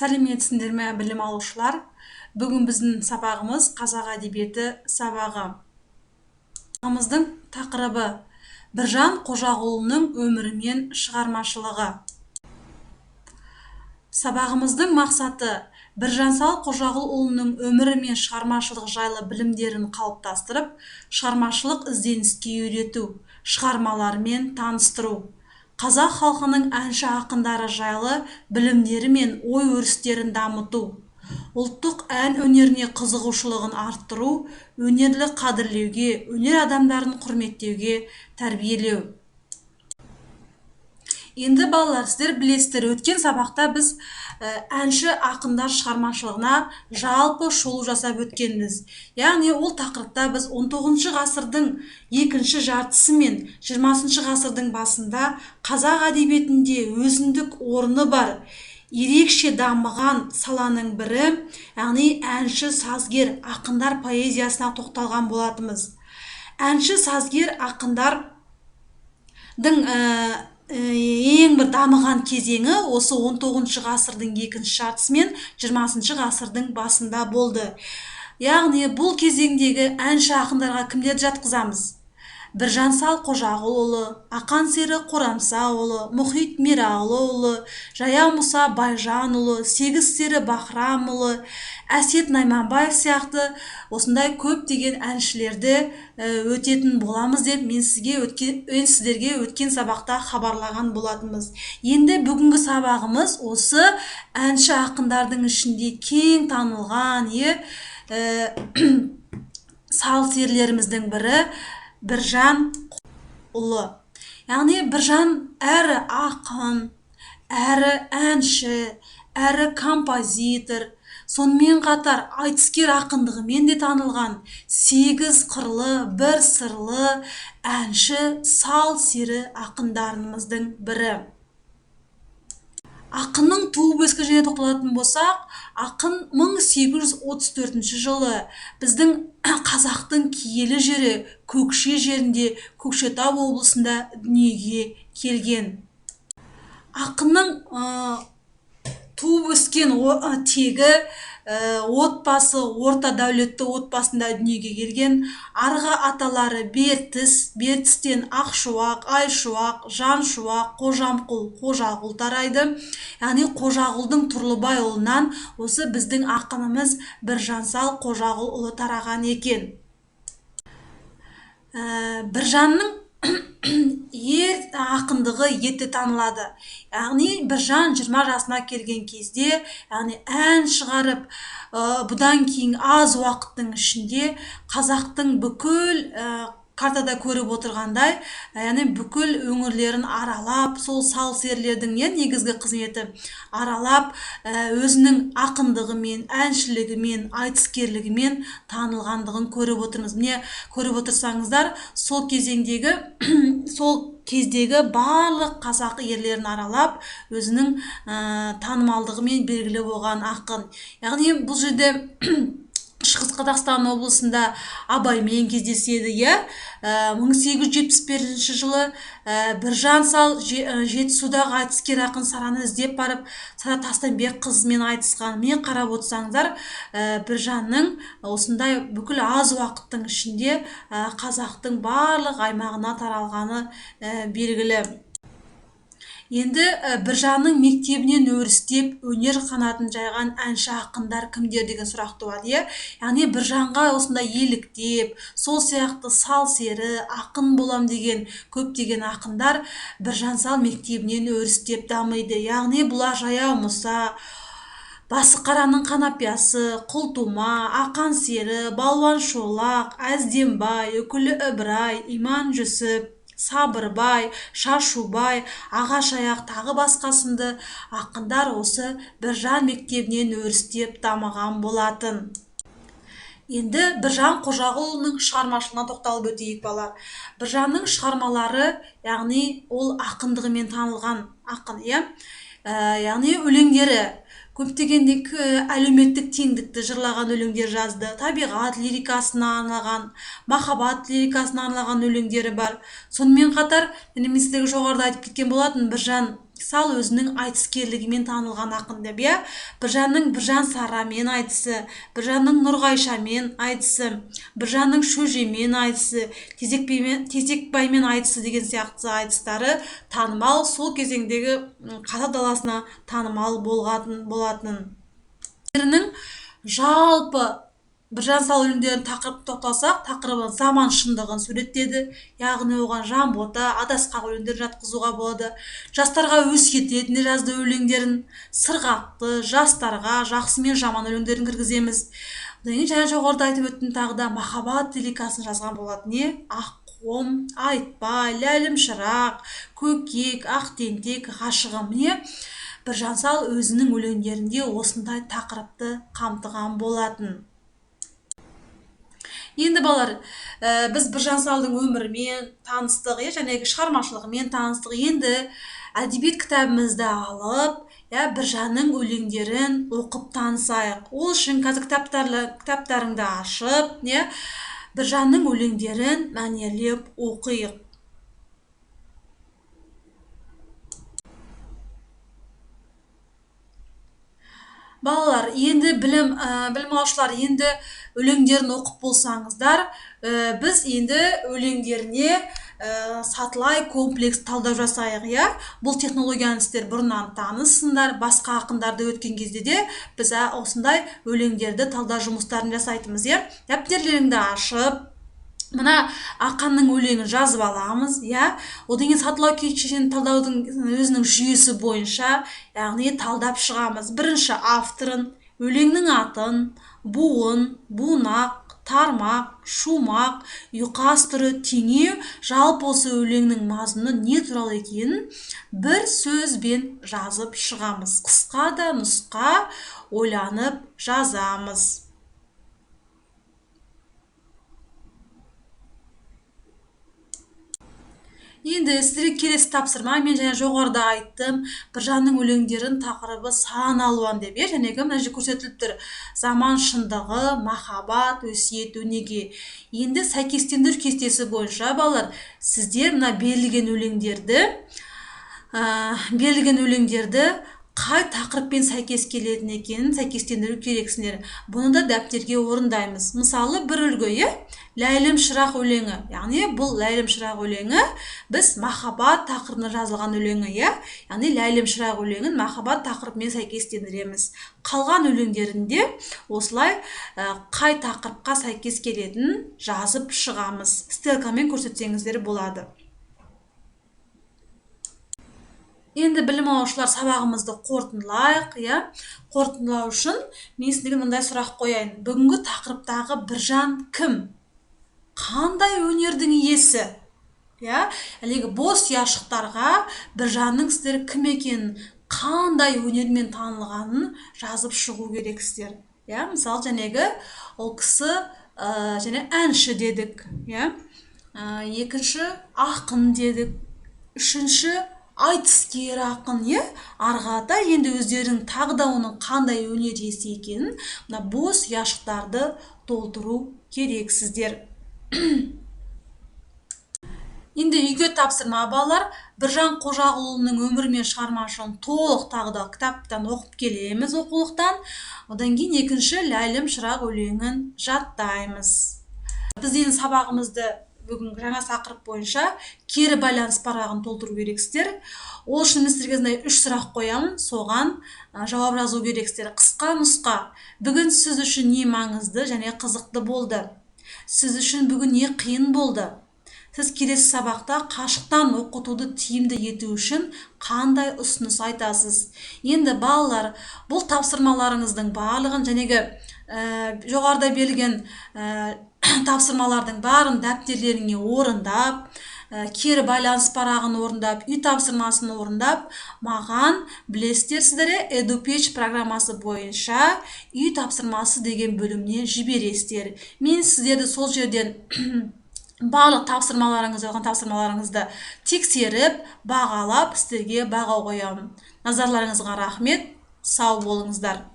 Сәлеметсіңдер ме, білім алушылар? Бүгін біздің сабағымыз қазақ әдебиеті сабағы. Сабағымыздың тақырыбы Біржан Қожағұлының өмірі мен шығармашылығы. Сабағымыздың мақсаты Біржан Қожағұлының өмірі мен шығармашылық жайлы білімдерін қалыптастырып, шығармашылық ізденіске үйрету, шығармалармен таныстыру. Қазақ халқының әнші ақындары жайлы білімдері мен ой өрістерін дамыту, ұлттық ән өнеріне қызығушылығын арттыру, өнерлі қадірлеуге, өнер адамдарын құрметтеуге тәрбиелеу. Енді балалар, сіздер білесіздер, өткен сабақта біз әнші ақындар шығармашылығына жалпы шолу жасап өткенбіз. Яғни ол тақырыпта біз 19 ғасырдың екінші жартысы мен 20 ғасырдың басында қазақ әдебиетінде өзіндік орны бар, ерекше дамыған саланың бірі, яғни әнші сазгер ақындар поэзиясына тоқталған болатымыз. Әнші сазгер ақындардың ең бір дамыған кезеңі осы 19 ғасырдың екінші жартысы мен 20 ғасырдың басында болды. Яғни бұл кезеңдегі әнші ақындарға кімдерді жатқызамыз? Біржан Қожағұлұлы, Ақан Сері Қорамсаұлы, Мұхит Мералыұлы, Жаяу Мұса Байжанұлы, Сегіз Сері Бахрамұлы, Әсет Найманбаев сияқты осындай көптеген әншілерді өтетін боламыз деп мен сіздерге өткен сабақта хабарлаған болатынбыз. Енді бүгінгі сабағымыз осы әнші ақындардың ішінде кең танылған сал серілеріміздің бірі Біржан Қожағұлы. Яғни Біржан әрі ақын, әрі әнші, әрі композитор, сонымен қатар айтыскер ақындығымен де танылған 8 қырлы, бір сырлы әнші сал сері ақындарымыздың бірі. Ақынның туып өскен жеріне тоқталатын болсақ, ақын 1834 жылы біздің қазақтың киелі жері Көкше жерінде, Көкшетау облысында дүниеге келген. Ақынның туып өскен тегі отбасы, орта дәулетті отбасында дүниеге келген. Арғы аталары Бертіс, Бертістен Ақшуақ, Айшуақ, Жаншуақ, Қожамқұл, Қожағұл тарайды. Яғни Қожағұлдың Тұрлыбай ұлынан осы біздің ақынымыз Біржан Қожағұлұлы тараған екен. Біржанның ақындығы ерте танылады. Яғни Біржан 20 жасына келген кезде, яғни ән шығарып, бұдан кейін аз уақыттың ішінде қазақтың бүкіл картада көріп отырғандай, яғни бүкіл өңірлерін аралап, сол сал серілердің негізгі қызметі аралап, өзінің ақындығымен, әншілігімен, айтыскерлігімен танылғандығын көріп отырмыз. Міне көріп отырсаңыздар, сол кездегі барлық қазақ ерлерін аралап, өзінің танымалдығымен белгілі болған ақын. Яғни бұл жерде Шығыс Қазақстан облысында Абаймен кездеседі. 1871 жылы Біржан Жетісудағы айтыскер ақын Сараны іздеп барып, Сара Тастанбек қызымен айтысқан. Мен қарап отырсаңыздар, Біржанның осындай бүкіл аз уақыттың ішінде қазақтың барлық аймағына таралғаны белгілі. Енді Біржанның мектебінен өрістеп, өнер қанатын жайған әнші ақындар кімдер деген сұрақ туады. Яғни Біржанға осындай еліктеп, сол сияқты сал сері, ақын болам деген көптеген ақындар Біржан мектебінен өрістеп дамиды. Яғни бұлар Жаяу Мұса, Басықараның Қанапиясы, Құлтума, Ақан Сері, Балуан Шолақ, Әздембай, Үкілі Ыбырай, Иман Жүсіп, Сабырбай, Шашубай, Ағашаяқ тағы басқасынды ақындар осы Біржан мектебінен өрістеп дамыған болатын. Енді Біржан Қожағұлының шығармашылығына тоқталып өтейік балалар. Біржанның шығармалары, яғни ол ақындығымен танылған ақын, яғни өлеңдері көптеген әлеуметтік теңдікті жырлаған өлеңдер жазды. Табиғат лирикасына арналған, махаббат лирикасына арналған өлеңдері бар. Сонымен қатар, мен сіздерге жоғарыда айтып кеткен болатын, Біржан сал өзінің айтыскерлігімен танылған ақын деп, иә. Біржанның Біржан Сарамен айтысы, Біржанның Нұрғайшамен айтысы, Біржанның Шөжемен айтысы, Тезекбаймен айтысы деген сияқты айтыстары танымал, сол кезеңдегі қазақ даласына танымал болатын. Жалпы Біржан Сал өлеңдерін тақырып тоқталсақ, тақырыбы заман шындығын суреттеді, яғни оған жанбота, адасқақ өлеңдерін жатқызуға болады. Жастарға өсиет ретінде жазды өлеңдерін, сырғақты, жастарға жақсы мен жаман өлеңдерін кіргіземіз. Және жоғарыда айтып өттім, тағы да махаббат лирикасын жазған болады. Не? Аққом, Айтбай, Ләйлім шырақ, Көкек, Ақтентек, Ғашығым. Не? Біржан Сал өзінің өлеңдерінде осындай тақырыпты қамтыған болатын. Енді балалар, біз Біржан Салдың өмірімен таныстық, және шығармашылығымен таныстық. Енді әдебиет кітабымызды алып, Біржанның өлеңдерін оқып танысайық. Ол үшін қазір кітаптарыңды ашып, Біржанның өлеңдерін мәнерлеп оқиық. Балалар, енді білім алушылар, енді өлеңдерін оқып болсаңыздар, біз енді өлеңдеріне сатылай комплекс талдау жасайық, иә. Бұл технологияны сіздер бұрыннан танысыңдар, басқа ақындарды өткен кезде де біз осындай өлеңдерді талдау жұмыстарын жасайтынбыз, иә. Дәптерлеріңді ашып, мына ақанның өлеңін жазып аламыз, иә. Одан кейін сатылау кешенін талдаудың өзінің жүйесі бойынша, яғни талдап шығамыз. Бірінші авторын, өлеңнің атын, буын, бунақ, тармақ, шумақ, ұйқас түрі, теңеу, жалпы осы өлеңнің мазмұны не туралы екенін бір сөзбен жазып шығамыз. Қысқа да нұсқа ойланып жазамыз. Енді сіздерге келесі тапсырма, мен және жоғарыда айттым, Біржанның өлеңдерін тақырыбы сан алуан деп, жәнегі мына жерде көрсетіліп тұр. Заман шындығы, махаббат, өсиет, өнеге. Енді сәйкестендіру кестесі бойынша, балалар, сіздер мына берілген өлеңдерді қай тақырыппен сәйкес келетін екенін сәйкестендіру керексіңдер. Бұны да дәптерге орындаймыз. Мысалы, бір үлгі, Ләйлім шырақ өлеңі. Яғни бұл Ләйлім шырақ өлеңі біз махаббат тақырыбына жазылған өлеңі, яғни Ләйлім шырақ өлеңін махаббат тақырыбымен сәйкестендіреміз. Қалған өлеңдерінде осылай қай тақырыпқа сәйкес келетінін жазып шығамыз. Стрелкамен көрсетсеңіздер болады. Енді білім алушылар, сабағымызды қорытындылайық, Қорытындылау үшін мен сіздерге мындай сұрақ қояйын. Бүгінгі тақырыптағы Біржан кім? Қандай өнердің иесі? Әлегі бос ұяшықтарға Біржанның сіздер кім екенін, қандай өнермен танылғанын жазып шығу керексіздер. Мысалы, жәнегі ол кісі және әнші дедік. Екінші ақын дедік. Үшінші айтыскер ақын, арғата енді өздерінің тағы да оның қандай өнер иесі екенін мына бос ұяшықтарды толтыру керексіздер. Енді үйге тапсырма, балалар, Біржан Қожағұлының өмірі мен шығармашылығын толық тағы да кітаптан оқып келеміз, оқулықтан. Одан кейін екінші Ләйлім шырақ өлеңін жаттаймыз. Біз енді сабағымызды бүгін жаңа тақырып бойынша кері байланыс парағын толтыру керексіздер. Ол үшін сіздерге 3 сұрақ қоямын, соған жауап жазу керексіздер. Қысқа нұсқа. Бүгін сіз үшін не маңызды және қызықты болды? Сіз үшін бүгін не қиын болды? Сіз келесі сабақта қашықтан оқытуды тиімді ету үшін қандай ұсыныс айтасыз? Енді балалар, бұл тапсырмаларыңыздың барлығын жәнегі жоғарыда берілген тапсырмалардың барын дәптерлеріңе орындап, кері байланыс парағын орындап, үй тапсырмасын орындап, маған білесіздер сіздері EduPage программасы бойынша үй тапсырмасы деген бөліміне жібересіздер. Мен сіздерді сол жерден барлық тапсырмаларыңызды тексеріп, бағалап, сіздерге баға қоямын. Назарларыңызға рахмет, сау болыңыздар.